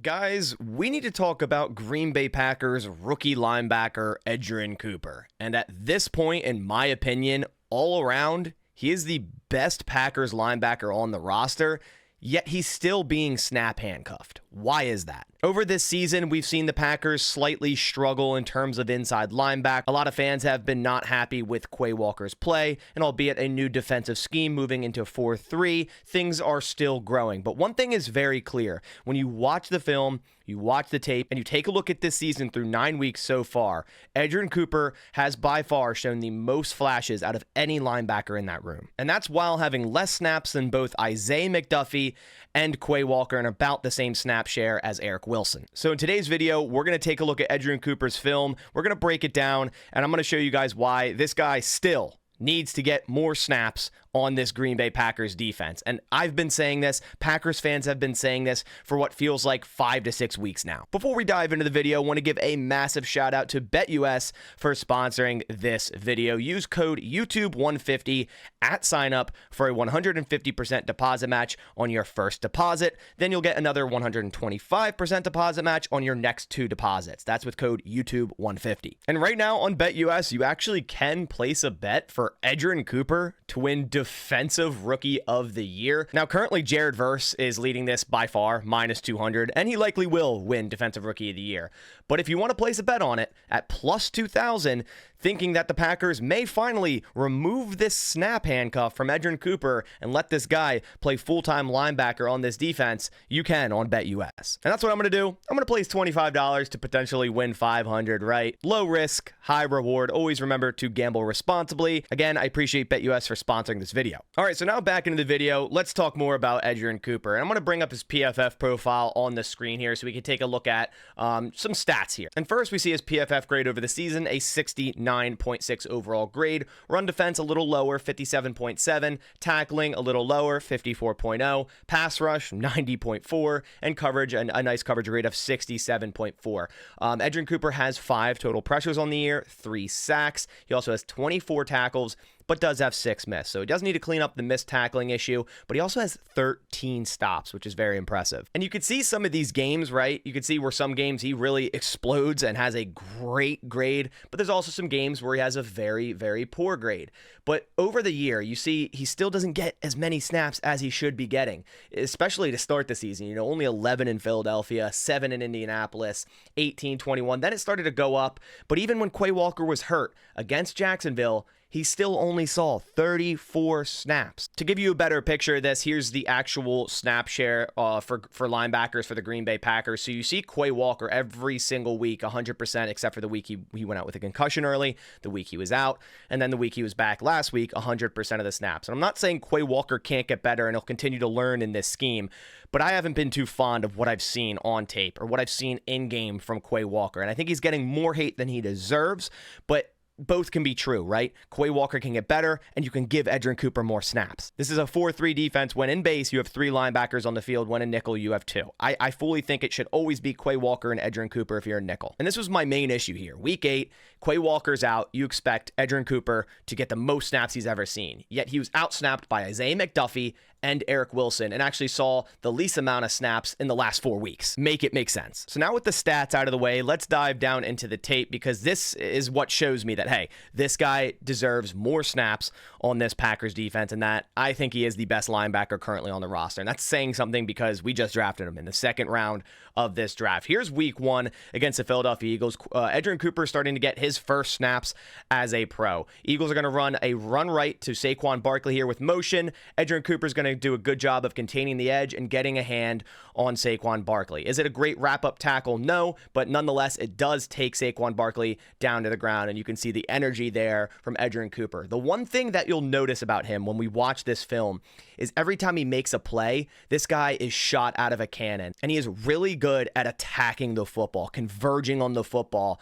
Guys, we need to talk about Green Bay Packers rookie linebacker Edgerrin Cooper. And at this point, in my opinion, all around, he is the best Packers linebacker on the roster, yet he's still being snap handcuffed. Why is that? Over this season, we've seen the Packers slightly struggle in terms of inside linebacker. A lot of fans have been not happy with Quay Walker's play, and albeit a new defensive scheme moving into 4-3, things are still growing. But one thing is very clear. When you watch the film, you watch the tape, and you take a look at this season through 9 weeks so far, Edgerrin Cooper has by far shown the most flashes out of any linebacker in that room. And that's while having less snaps than both Isaiah McDuffie and Quay Walker and about the same snap share as Eric Wilson. So in today's video, we're going to take a look at Edgerrin Cooper's film. We're going to break it down, and I'm going to show you guys why this guy still needs to get more snaps on this Green Bay Packers defense. And I've been saying this, Packers fans have been saying this for what feels like 5 to 6 weeks now. Before we dive into the video, I want to give a massive shout out to BetUS for sponsoring this video. Use code YouTube150 at sign up for a 150% deposit match on your first deposit. Then you'll get another 125% deposit match on your next 2 deposits. That's with code YouTube150. And right now on BetUS, you actually can place a bet for Edgerrin Cooper to win Defensive Rookie of the Year. Now, currently, Jared Verse is leading this by far, minus 200, and he likely will win Defensive Rookie of the Year. But if you want to place a bet on it at plus 2,000, thinking that the Packers may finally remove this snap handcuff from Edgerrin Cooper and let this guy play full-time linebacker on this defense, you can on BetUS. And that's what I'm going to do. I'm going to place $25 to potentially win 500, right? Low risk, high reward. Always remember to gamble responsibly. Again, I appreciate BetUS for sponsoring this video. All right, so now back into the video, let's talk more about Edgerrin Cooper. And I'm going to bring up his PFF profile on the screen here so we can take a look at some stats here. And first, we see his PFF grade over the season, a 69.6 overall grade. Run defense a little lower, 57.7. Tackling a little lower, 54.0. Pass rush, 90.4. And coverage, a nice coverage rate of 67.4. Edgerrin Cooper has 5 total pressures on the year, 3 sacks. He also has 24 tackles, but does have 6 missed. So he does need to clean up the missed tackling issue, but he also has 13 stops, which is very impressive. And you could see some of these games, right? You could see where some games he really explodes and has a great grade, but there's also some games where he has a very, very poor grade. But over the year, you see he still doesn't get as many snaps as he should be getting, especially to start the season. You know, only 11 in Philadelphia, 7 in Indianapolis, 18, 21. Then it started to go up, but even when Quay Walker was hurt against Jacksonville, he still only saw 34 snaps. To give you a better picture of this, here's the actual snap share for linebackers for the Green Bay Packers. So you see Quay Walker every single week, 100%, except for the week he went out with a concussion early, the week he was out, and then the week he was back last week, 100% of the snaps. And I'm not saying Quay Walker can't get better and he'll continue to learn in this scheme, but I haven't been too fond of what I've seen on tape or what I've seen in-game from Quay Walker. And I think he's getting more hate than he deserves, but both can be true, right? Quay Walker can get better, and you can give Edgerrin Cooper more snaps. This is a 4-3 defense. When in base, you have 3 linebackers on the field. When in nickel, you have 2. I fully think it should always be Quay Walker and Edgerrin Cooper if you're in nickel. And this was my main issue here. Week 8, Quay Walker's out. You expect Edgerrin Cooper to get the most snaps he's ever seen. Yet he was outsnapped by Isaiah McDuffie and Eric Wilson, and actually saw the least amount of snaps in the last 4 weeks. Make it make sense. So now with the stats out of the way, let's dive down into the tape, because this is what shows me that, hey, this guy deserves more snaps on this Packers defense, and that I think he is the best linebacker currently on the roster. And that's saying something because we just drafted him in the second round of this draft. Here's week 1 against the Philadelphia Eagles. Edgerrin Cooper starting to get his first snaps as a pro. Eagles are going to run a run right to Saquon Barkley here with motion. Edgerrin Cooper's going to do a good job of containing the edge and getting a hand on Saquon Barkley. Is it a great wrap-up tackle? No, but nonetheless, it does take Saquon Barkley down to the ground, and you can see the energy there from Edgerrin Cooper. The one thing that you'll notice about him when we watch this film is every time he makes a play, this guy is shot out of a cannon, and he is really good at attacking the football, converging on the football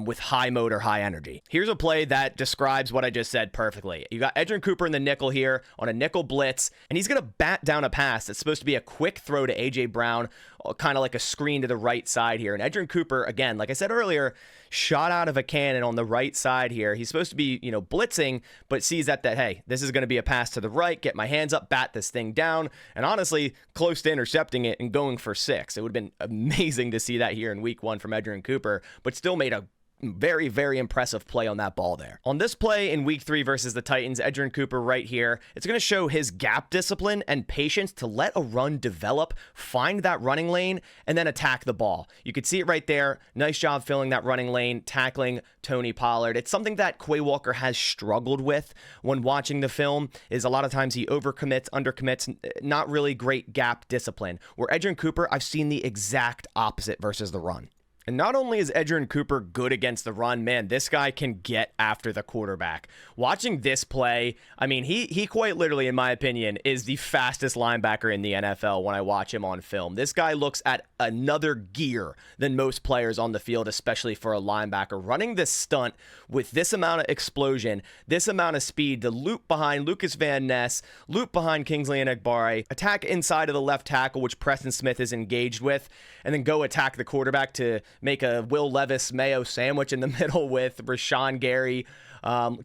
with high motor, high energy. Here's a play that describes what I just said perfectly. You got Edgerrin Cooper in the nickel here on a nickel blitz, and he's he's going to bat down a pass that's supposed to be a quick throw to A.J. Brown, kind of like a screen to the right side here. And Edgerrin Cooper, again, like I said earlier, shot out of a cannon on the right side here. He's supposed to be, blitzing, but sees that, hey, this is going to be a pass to the right, get my hands up, bat this thing down, and honestly, close to intercepting it and going for 6. It would have been amazing to see that here in week 1 from Edgerrin Cooper, but still made a very, very impressive play on that ball there. On this play in week 3 versus the Titans, Edgerrin Cooper right here, it's going to show his gap discipline and patience to let a run develop, find that running lane, and then attack the ball. You could see it right there. Nice job filling that running lane, tackling Tony Pollard. It's something that Quay Walker has struggled with when watching the film, is a lot of times he overcommits, undercommits, not really great gap discipline. Where Edgerrin Cooper, I've seen the exact opposite versus the run. And not only is Edgerrin Cooper good against the run, man, this guy can get after the quarterback. Watching this play, I mean, he quite literally, in my opinion, is the fastest linebacker in the NFL when I watch him on film. This guy looks at another gear than most players on the field, especially for a linebacker. Running this stunt with this amount of explosion, this amount of speed, the loop behind Lucas Van Ness, loop behind Kingsley Enagbare, attack inside of the left tackle, which Preston Smith is engaged with, and then go attack the quarterback to make a Will Levis mayo sandwich in the middle with Rashawn Gary,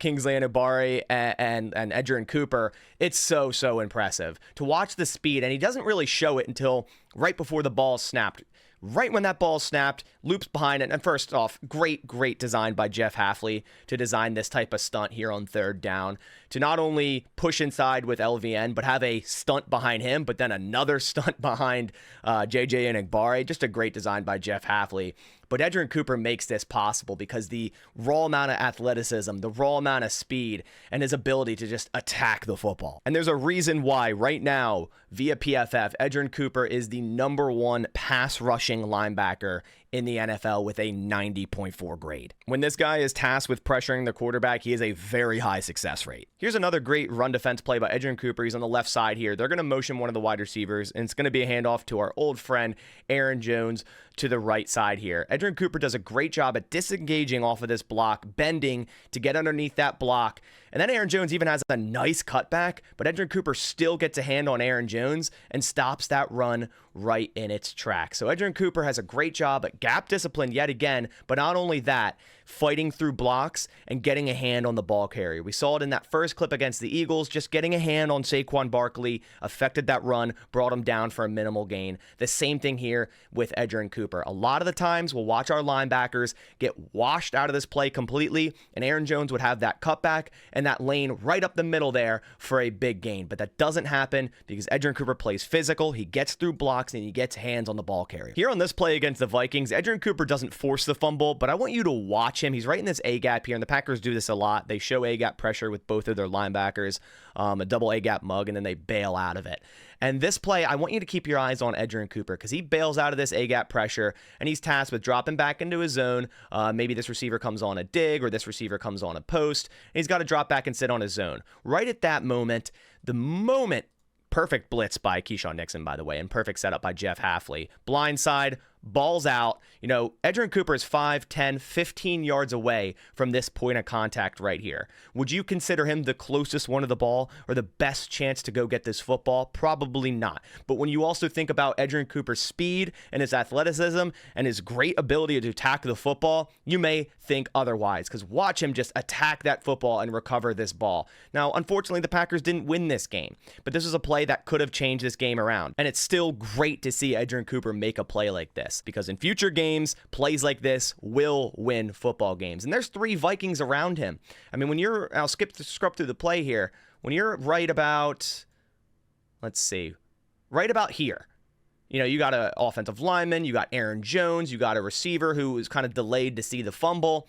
Kingsley Enagbare, and Edgerrin Cooper. It's so impressive to watch the speed, and he doesn't really show it until right before the ball snapped. Right when that ball snapped, loops behind it. And first off, great design by Jeff Hafley to design this type of stunt here on 3rd down, to not only push inside with LVN, but have a stunt behind him, but then another stunt behind JJ Enagbare. Just a great design by Jeff Hafley. But Edgerrin Cooper makes this possible because the raw amount of athleticism, the raw amount of speed, and his ability to just attack the football. And there's a reason why right now, via PFF, Edgerrin Cooper is the #1 pass rushing linebacker in the NFL with a 90.4 grade. When this guy is tasked with pressuring the quarterback, he has a very high success rate. Here's another great run defense play by Edgerrin Cooper. He's on the left side here. They're going to motion one of the wide receivers, and it's going to be a handoff to our old friend Aaron Jones to the right side here. Edgerrin Cooper does a great job at disengaging off of this block, bending to get underneath that block. And then Aaron Jones even has a nice cutback, but Edgerrin Cooper still gets a hand on Aaron Jones and stops that run right in its tracks. So Edgerrin Cooper has a great job at gap discipline yet again, but not only that, fighting through blocks and getting a hand on the ball carrier. We saw it in that first clip against the Eagles, just getting a hand on Saquon Barkley, affected that run, brought him down for a minimal gain. The same thing here with Edgerrin Cooper. A lot of the times we'll watch our linebackers get washed out of this play completely, and Aaron Jones would have that cutback and that lane right up the middle there for a big gain. But that doesn't happen because Edgerrin Cooper plays physical, he gets through blocks, and he gets hands on the ball carrier. Here on this play against the Vikings, Edgerrin Cooper doesn't force the fumble, but I want you to watch him. He's right in this A-gap here, and the Packers do this a lot. They show A-gap pressure with both of their linebackers, a double A-gap mug, and then they bail out of it. And this play, I want you to keep your eyes on Edgerrin Cooper because he bails out of this A-gap pressure, and he's tasked with dropping back into his zone. Maybe this receiver comes on a dig or this receiver comes on a post, and he's got to drop back and sit on his zone. Right at that moment, perfect blitz by Keyshawn Nixon, by the way, and perfect setup by Jeff Hafley. Blindside, balls out. Edgerrin Cooper is 5, 10, 15 yards away from this point of contact right here. Would you consider him the closest one to the ball or the best chance to go get this football? Probably not. But when you also think about Edgerrin Cooper's speed and his athleticism and his great ability to attack the football, you may think otherwise, because watch him just attack that football and recover this ball. Now, unfortunately, the Packers didn't win this game, but this was a play that could have changed this game around. And it's still great to see Edgerrin Cooper make a play like this, because in future games, plays like this will win football games. And there's 3 Vikings around him. I mean, I'll scrub through the play here. When you're right about here, you got an offensive lineman, you got Aaron Jones, you got a receiver who is kind of delayed to see the fumble.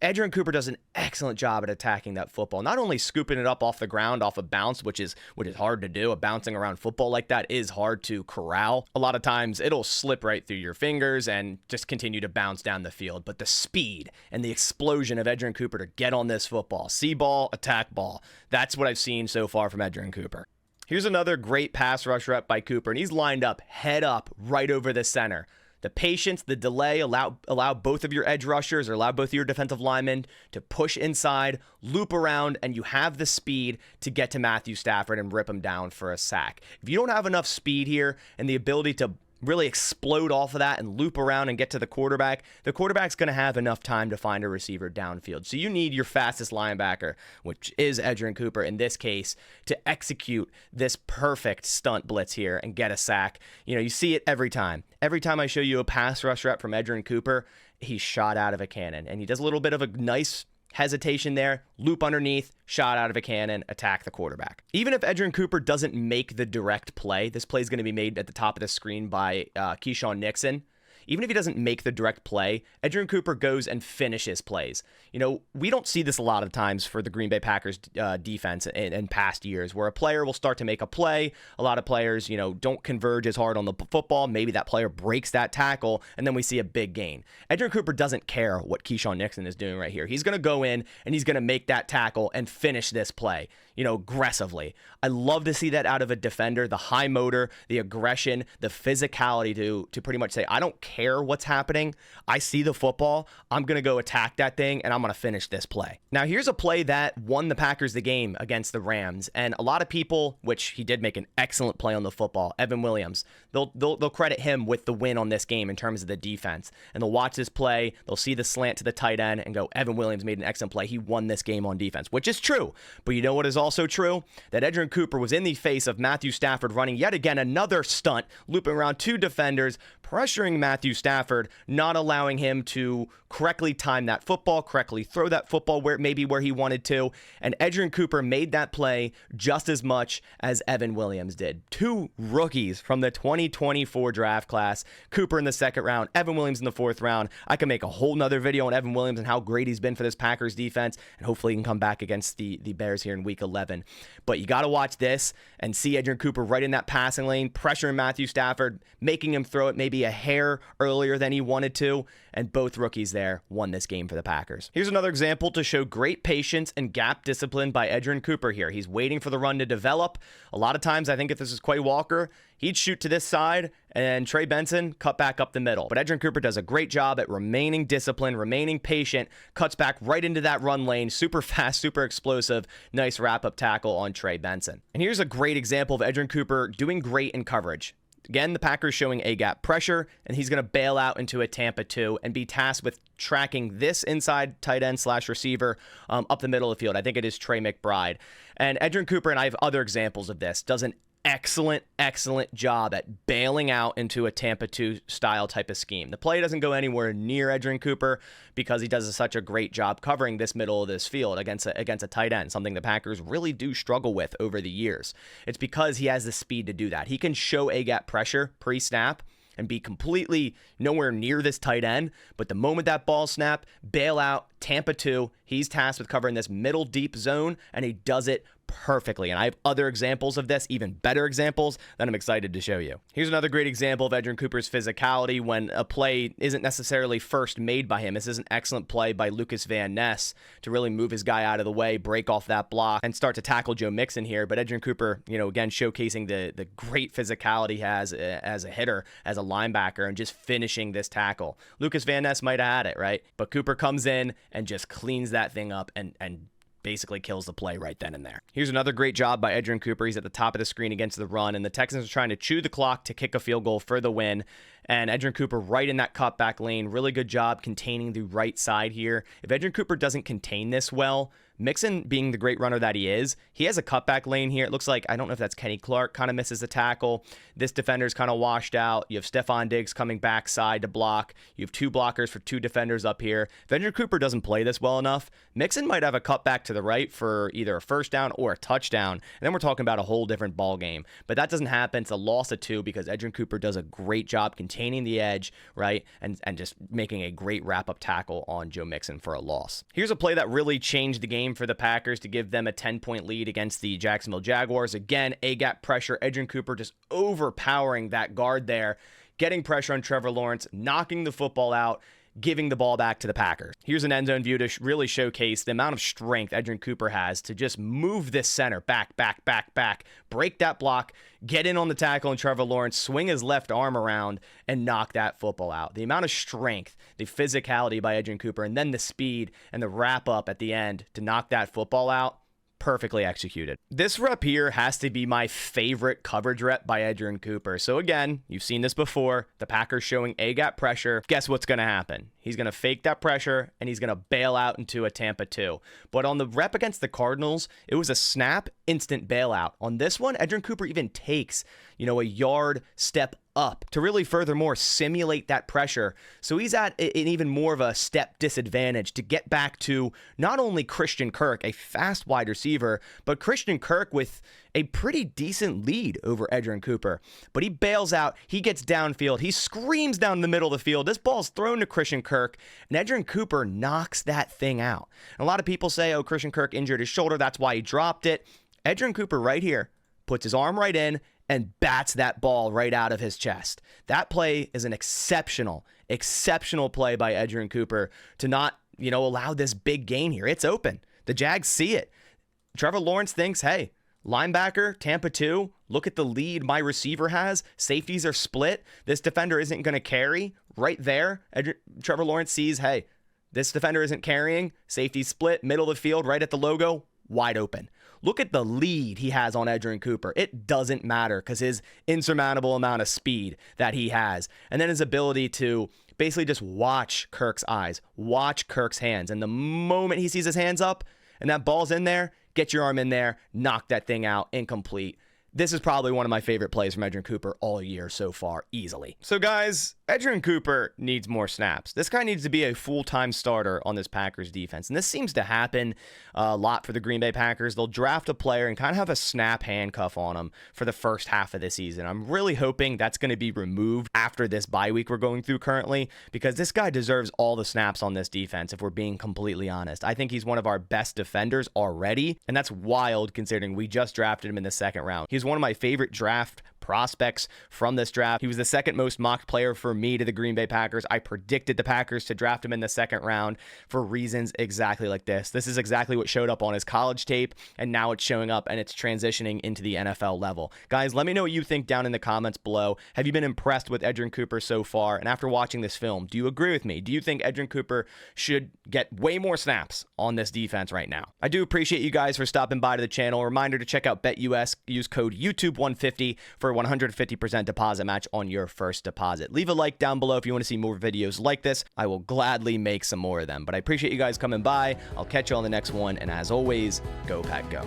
Edgerrin Cooper does an excellent job at attacking that football, not only scooping it up off the ground, off a bounce, which is hard to do. A bouncing around football like that is hard to corral. A lot of times it'll slip right through your fingers and just continue to bounce down the field. But the speed and the explosion of Edgerrin Cooper to get on this football, see ball, attack ball, that's what I've seen so far from Edgerrin Cooper. Here's another great pass rush rep by Cooper, and he's lined up, head up, right over the center. The patience, the delay, allow both of your edge rushers or allow both of your defensive linemen to push inside, loop around, and you have the speed to get to Matthew Stafford and rip him down for a sack. If you don't have enough speed here and the ability to really explode off of that and loop around and get to the quarterback's going to have enough time to find a receiver downfield. So you need your fastest linebacker, which is Edgerrin Cooper in this case, to execute this perfect stunt blitz here and get a sack. You know, you see it every time. Every time I show you a pass rush rep from Edgerrin Cooper, he's shot out of a cannon. And he does a little bit of a nice hesitation there, loop underneath, shot out of a cannon, attack the quarterback. Even if Edgerrin Cooper doesn't make the direct play, this play is going to be made at the top of the screen by Keyshawn Nixon. Even if he doesn't make the direct play, Edgerrin Cooper goes and finishes plays. You know, we don't see this a lot of times for the Green Bay Packers defense in past years, where a player will start to make a play. A lot of players, you know, don't converge as hard on the football. Maybe that player breaks that tackle, and then we see a big gain. Edgerrin Cooper doesn't care what Keyshawn Nixon is doing right here. He's going to go in, and he's going to make that tackle and finish this play, you know, aggressively. I love to see that out of a defender, the high motor, the aggression, the physicality to pretty much say, I don't care what's happening. I see the football. I'm going to go attack that thing, and I'm going to finish this play. Now, here's a play that won the Packers the game against the Rams, and a lot of people, which he did make an excellent play on the football, Evan Williams, they'll credit him with the win on this game in terms of the defense, and they'll watch this play, they'll see the slant to the tight end, and go, Evan Williams made an excellent play. He won this game on defense, which is true, but you know what is also true? That Edgerrin Cooper was in the face of Matthew Stafford running yet again another stunt, looping around two defenders, pressuring Matthew Stafford, not allowing him to correctly time that football, correctly throw that football where he wanted to. And Edgerrin Cooper made that play just as much as Evan Williams did. Two rookies from the 2024 draft class. Cooper in the second round, Evan Williams in the fourth round. I can make a whole nother video on Evan Williams and how great he's been for this Packers defense, and hopefully he can come back against the Bears here in week 11. But you got to watch this and see Edgerrin Cooper right in that passing lane, pressuring Matthew Stafford, making him throw it maybe a hair earlier than he wanted to, and both rookies there won this game for the Packers. Here's another example to show great patience and gap discipline by Edgerrin Cooper here. He's waiting for the run to develop. A lot of times, I think if this is Quay Walker, he'd shoot to this side, and Trey Benson cut back up the middle. But Edgerrin Cooper does a great job at remaining disciplined, remaining patient, cuts back right into that run lane, super fast, super explosive, nice wrap-up tackle on Trey Benson. And here's a great example of Edgerrin Cooper doing great in coverage. Again, the Packers showing A-gap pressure, and he's going to bail out into a Tampa 2 and be tasked with tracking this inside tight end / receiver up the middle of the field. I think it is Trey McBride. And Edgerrin Cooper, and I have other examples of this, does an excellent job at bailing out into a Tampa 2 style type of scheme. The play doesn't go anywhere near Edgerrin Cooper because he does such a great job covering this middle of this field against a tight end, something the Packers really do struggle with over the years. It's because he has the speed to do that. He can show A-gap pressure pre-snap and be completely nowhere near this tight end, but the moment that ball snap, bail out, Tampa 2, he's tasked with covering this middle deep zone, and he does it perfectly. And I have other examples of this, even better examples, that I'm excited to show you. Here's another great example of Edgerrin Cooper's physicality when a play isn't necessarily first made by him. This is an excellent play by Lucas Van Ness to really move his guy out of the way, break off that block, and start to tackle Joe Mixon here. But Edgerrin Cooper, you know, again, showcasing the great physicality he has as a hitter, as a linebacker, and just finishing this tackle. Lucas Van Ness might have had it, right? But Cooper comes in and just cleans that thing up and basically kills the play right then and there. Here's another great job by Edgerrin Cooper. He's at the top of the screen against the run, and the Texans are trying to chew the clock to kick a field goal for the win. And Edgerrin Cooper right in that cutback lane. Really good job containing the right side here. If Edgerrin Cooper doesn't contain this well, Mixon, being the great runner that he is, he has a cutback lane here. It looks like, I don't know if that's Kenny Clark, kind of misses the tackle. This defender's kind of washed out. You have Stephon Diggs coming backside to block. You have two blockers for two defenders up here. If Edgerrin Cooper doesn't play this well enough, Mixon might have a cutback to the right for either a first down or a touchdown. And then we're talking about a whole different ball game. But that doesn't happen. It's a loss of 2 because Edgerrin Cooper does a great job containing the edge, right? And just making a great wrap-up tackle on Joe Mixon for a loss. Here's a play that really changed the game for the Packers to give them a 10-point lead against the Jacksonville Jaguars. Again, A-gap pressure. Edgerrin Cooper just overpowering that guard there, getting pressure on Trevor Lawrence, knocking the football out, giving the ball back to the Packers. Here's an end zone view to really showcase the amount of strength Edgerrin Cooper has to just move this center back, break that block, get in on the tackle, and Trevor Lawrence swing his left arm around and knock that football out. The amount of strength, the physicality by Edgerrin Cooper, and then the speed and the wrap up at the end to knock that football out. Perfectly executed. This rep here has to be my favorite coverage rep by Edgerrin Cooper. So again, you've seen this before. The Packers showing A-gap pressure. Guess what's going to happen? He's going to fake that pressure, and he's going to bail out into a Tampa 2. But on the rep against the Cardinals, it was a snap, instant bailout. On this one, Edgerrin Cooper even takes, a yard step up to really furthermore simulate that pressure. So he's at an even more of a step disadvantage to get back to not only Christian Kirk, a fast wide receiver, but Christian Kirk with a pretty decent lead over Edgerrin Cooper. But he bails out, he gets downfield, he screams down the middle of the field. This ball's thrown to Christian Kirk, and Edgerrin Cooper knocks that thing out. And a lot of people say, oh, Christian Kirk injured his shoulder, that's why he dropped it. Edgerrin Cooper right here puts his arm right in and bats that ball right out of his chest. That play is an exceptional play by Edgerrin Cooper to not, allow this big gain here. It's open. The Jags see it. Trevor Lawrence thinks, hey, linebacker, Tampa 2, look at the lead my receiver has. Safeties are split. This defender isn't going to carry. Right there, Trevor Lawrence sees, hey, this defender isn't carrying. Safety split, middle of the field, right at the logo, wide open. Look at the lead he has on Edgerrin Cooper. It doesn't matter because his insurmountable amount of speed that he has, and then his ability to basically just watch Kirk's eyes, watch Kirk's hands. And the moment he sees his hands up and that ball's in there, get your arm in there, knock that thing out, incomplete. This is probably one of my favorite plays from Edgerrin Cooper all year so far, easily. So guys, Edgerrin Cooper needs more snaps. This guy needs to be a full-time starter on this Packers defense. And this seems to happen a lot for the Green Bay Packers. They'll draft a player and kind of have a snap handcuff on him for the first half of the season. I'm really hoping that's going to be removed after this bye week we're going through currently, because this guy deserves all the snaps on this defense, if we're being completely honest. I think he's one of our best defenders already, and that's wild considering we just drafted him in the second round. He's one of my favorite draft prospects from this draft. He was the second most mocked player for me to the Green Bay Packers. I predicted the Packers to draft him in the second round for reasons exactly like this. This is exactly what showed up on his college tape, and now it's showing up and it's transitioning into the NFL level. Guys, let me know what you think down in the comments below. Have you been impressed with Edgerrin Cooper so far? And after watching this film, do you agree with me? Do you think Edgerrin Cooper should get way more snaps on this defense right now? I do appreciate you guys for stopping by to the channel. A reminder to check out BetUS. Use code YouTube150 for a 150% deposit match on your first deposit. Leave a like down below if you want to see more videos like this. I will gladly make some more of them. But I appreciate you guys coming by. I'll catch you on the next one. And as always, go Pack Go.